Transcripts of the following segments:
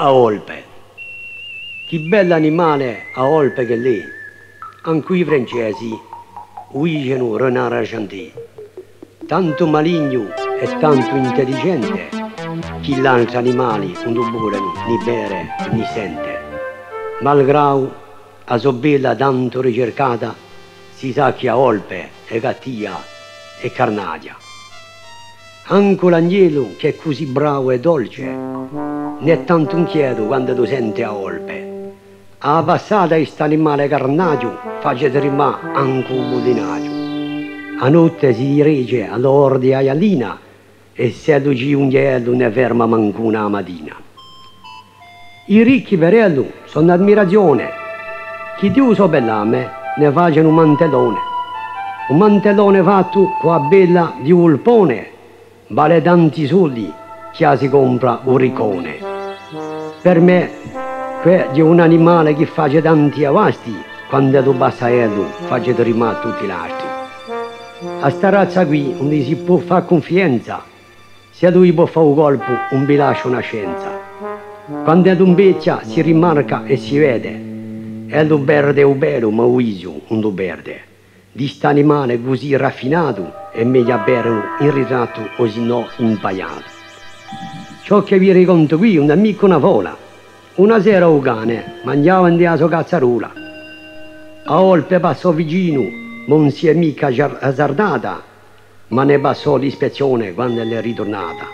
A Olpe. Che bell'animale a Olpe che lì. Anche i francesi uicono renare argentì. Tanto maligno e tanto intelligente che l'altro animali non buono ni bere ni sente. Malgrado a sua bella tanto ricercata, si sa che a Olpe è gattia e carnagia. Anche l'agnello che è così bravo e dolce, ne è tanto inquieto quando lo sente a Olpe. A passata questo animale carnaggio face tremare anche un budinaggio. A notte si regge all'ordi a Ialina e se lo ci unghiello ne ferma manco una mattina. I ricchi perello sono ammirazione. Chi Dio so bellame ne facciano un mantellone fatto con la bella di ulpone, vale tanti soldi che si compra un ricone. Per me, di un animale che fa tanti avasti, quando tu bassaello face tremare tutti gli altri. A sta razza qui, non si può fare confidenza, se lui può fare un colpo, non vi lascia una scienza. Quando è un beccia si rimarca e si vede, e lo perde un bello, ma uiso non lo perde. Di sta animale così raffinato è meglio avere in ritratto o se no impaiato. Ciò che vi racconto qui è un amico una vola. Una sera un cane mangiava in la sua cazzarola. A Olpe passò vicino, non si è mica azzardata, ma ne passò l'ispezione quando è ritornata.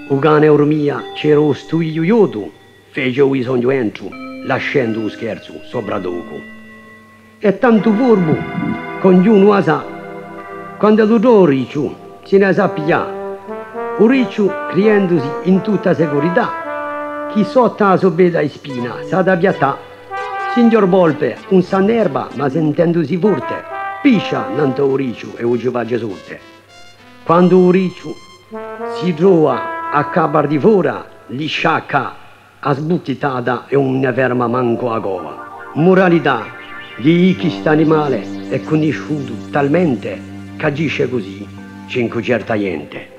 Un cane ormia c'era un stuiglioto, fece un sogno entro, lasciando un scherzo sopra dopo. E tanto furbo, con giuno a sa, quando lo riccio se ne sa pigliare. Un riccio, criandosi in tutta sicurezza, chi sotto la sua bella spina sa da piattà. Signor Volpe, un s'annerba, ma sentendosi forte, piscia nanto un riccio e un giovage sorte. Quando un riccio si trova a capo di fora, gli sciacca a sbucchittata e non ne ferma manco a cova. Moralità, di chi st'animale è conosciuto talmente che agisce così, c'è certa niente.